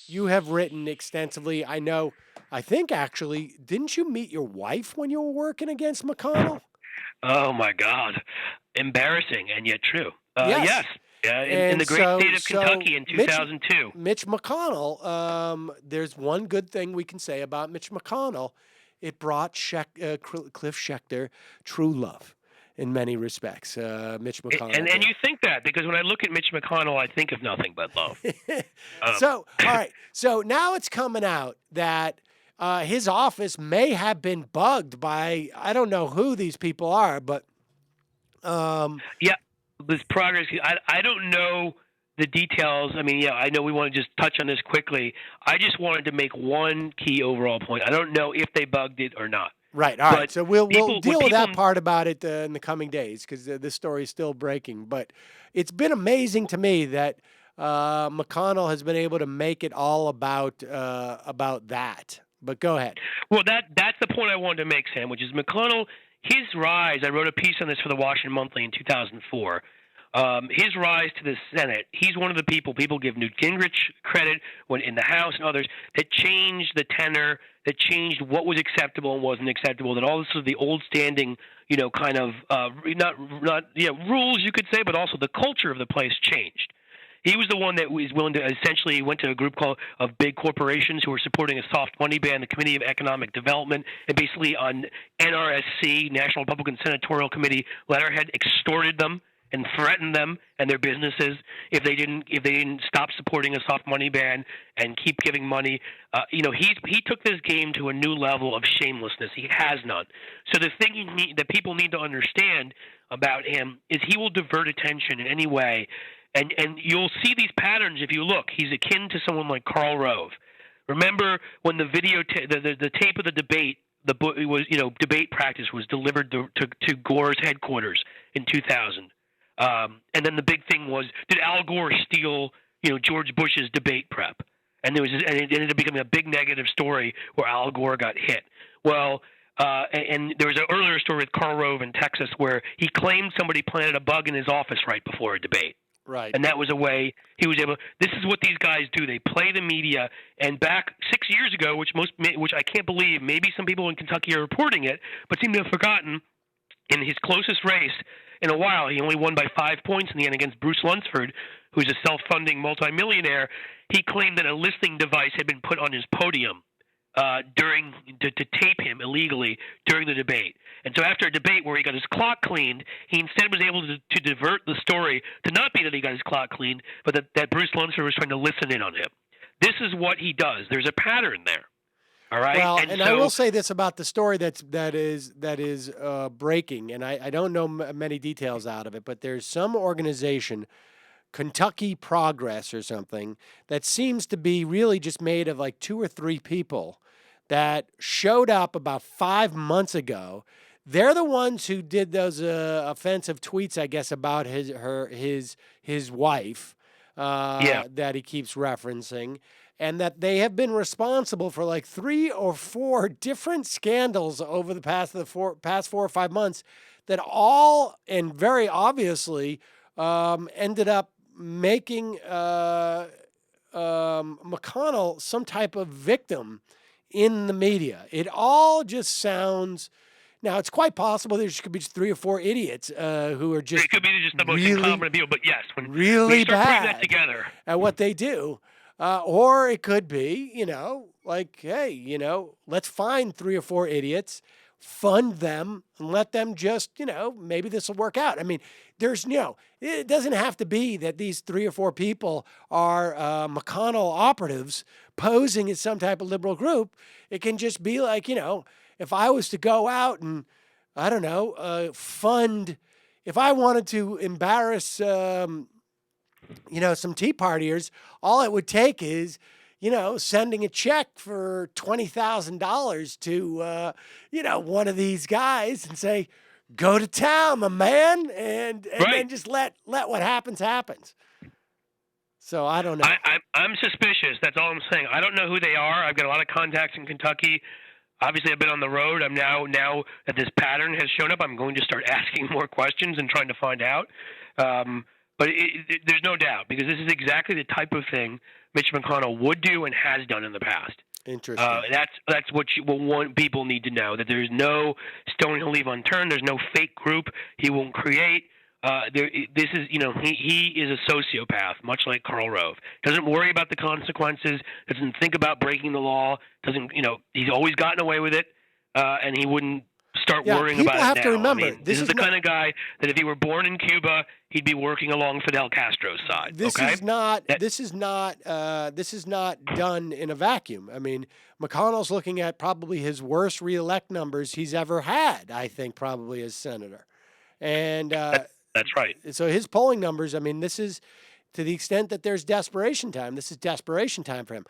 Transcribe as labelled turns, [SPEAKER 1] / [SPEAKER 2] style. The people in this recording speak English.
[SPEAKER 1] you have written extensively. I think actually, didn't you meet your wife when you were working against McConnell?
[SPEAKER 2] Oh my God, embarrassing and yet true. Yes,
[SPEAKER 1] Yes.
[SPEAKER 2] in
[SPEAKER 1] And
[SPEAKER 2] the great
[SPEAKER 1] so
[SPEAKER 2] state of
[SPEAKER 1] so
[SPEAKER 2] Kentucky in
[SPEAKER 1] Mitch
[SPEAKER 2] 2002.
[SPEAKER 1] Mitch McConnell, there's one good thing we can say about Mitch McConnell. It brought Cliff Schecter true love in many respects. Mitch
[SPEAKER 2] And
[SPEAKER 1] McConnell
[SPEAKER 2] and
[SPEAKER 1] did.
[SPEAKER 2] you think that because when I look at Mitch McConnell, I think of nothing but love. Um,
[SPEAKER 1] So, all right. So now it's coming out that his office may have been bugged by, I don't know who these people are, but um,
[SPEAKER 2] yeah, this progress. I don't know the details. I mean, yeah, I know we want to just touch on this quickly. I just wanted to make one key overall point. I don't know if they bugged it or not,
[SPEAKER 1] right. All right.
[SPEAKER 2] but
[SPEAKER 1] So we'll
[SPEAKER 2] people when
[SPEAKER 1] deal with
[SPEAKER 2] people
[SPEAKER 1] that part about it in the coming days because this story is still breaking. But it's been amazing to me that McConnell has been able to make it all about that. But go ahead.
[SPEAKER 2] Well, that's the point I wanted to make, Sam, which is McConnell. His rise. I wrote a piece on this for the Washington Monthly in 2004. His rise to the Senate. He's one of the people give Newt Gingrich credit when in the House and others that changed the tenor, that changed what was acceptable and wasn't acceptable. That all this was the old standing, kind of not rules you could say, but also the culture of the place changed. He was the one that was willing to essentially went to a group called of big corporations who were supporting a soft money ban, the Committee of Economic Development, and basically on NRSC, National Republican Senatorial Committee letterhead, extorted them and threatened them and their businesses if they didn't stop supporting a soft money ban and keep giving money. He took this game to a new level of shamelessness. He has none. So the thing that people need to understand about him is he will divert attention in any way. And you'll see these patterns if you look. He's akin to someone like Karl Rove. Remember when the video, the tape of the debate, it was debate practice was delivered to Gore's headquarters in 2000. And then the big thing was, did Al Gore steal George Bush's debate prep? And it ended up becoming a big negative story where Al Gore got hit. Well, and there was an earlier story with Karl Rove in Texas where he claimed somebody planted a bug in his office right before a debate.
[SPEAKER 1] Right.
[SPEAKER 2] And that was a way he was able. This is what these guys do. They play the media. And back 6 years ago, which I can't believe, maybe some people in Kentucky are reporting it, but seem to have forgotten. In his closest race in a while, he only won by 5 points in the end against Bruce Lunsford, who's a self-funding multimillionaire. He claimed that a listening device had been put on his podium to tape him illegally during the debate. And so after a debate where he got his clock cleaned, he instead was able to divert the story to not be that he got his clock cleaned, but that Bruce Lunsford was trying to listen in on him. This is what he does. There's a pattern there. All right.
[SPEAKER 1] Well,
[SPEAKER 2] and
[SPEAKER 1] I
[SPEAKER 2] so
[SPEAKER 1] will say this about the story that is breaking, and I don't know many details out of it, but there's some organization, Kentucky Progress or something, that seems to be really just made of like 2 or 3 people that showed up about 5 months ago. They're the ones who did those offensive tweets, I guess, about his wife
[SPEAKER 2] yeah.
[SPEAKER 1] that he keeps referencing, and that they have been responsible for like 3 or 4 different scandals over the past 4 or 5 months that all and very obviously ended up making McConnell some type of victim in the media. It all just sounds. Now, it's quite possible there could be just 3 or 4 idiots who are just
[SPEAKER 2] It could be just the most
[SPEAKER 1] really,
[SPEAKER 2] incompetent people, but yes, when
[SPEAKER 1] really
[SPEAKER 2] you start putting that
[SPEAKER 1] bad
[SPEAKER 2] together,
[SPEAKER 1] at what they do. Or it could be, like, hey, let's find 3 or 4 idiots, fund them, and let them just, maybe this will work out. I mean, it doesn't have to be that these 3 or 4 people are McConnell operatives posing as some type of liberal group. It can just be like, if I was to go out and, I don't know, if I wanted to embarrass, some Tea Partiers, all it would take is, sending a check for $20,000 to, one of these guys and say, go to town, my man, and
[SPEAKER 2] right?
[SPEAKER 1] then just let what happens. So I don't know.
[SPEAKER 2] I'm suspicious. That's all I'm saying. I don't know who they are. I've got a lot of contacts in Kentucky. Obviously, I've been on the road. I'm now that this pattern has shown up, I'm going to start asking more questions and trying to find out. But there's no doubt, because this is exactly the type of thing Mitch McConnell would do and has done in the past.
[SPEAKER 1] Interesting.
[SPEAKER 2] That's what people need to know, that there's no stone he'll leave unturned. There's no fake group he won't create. This is, he is a sociopath, much like Karl Rove. Doesn't worry about the consequences. Doesn't think about breaking the law. Doesn't, he's always gotten away with it, and he wouldn't start worrying about it now.
[SPEAKER 1] People have to remember,
[SPEAKER 2] I mean, this is the kind of guy that if he were born in Cuba, he'd be working along Fidel Castro's side.
[SPEAKER 1] This is not done in a vacuum. I mean, McConnell's looking at probably his worst reelect numbers he's ever had, I think, probably as senator. And
[SPEAKER 2] that's right.
[SPEAKER 1] So his polling numbers, I mean, this is, to the extent that there's desperation time, this is desperation time for him.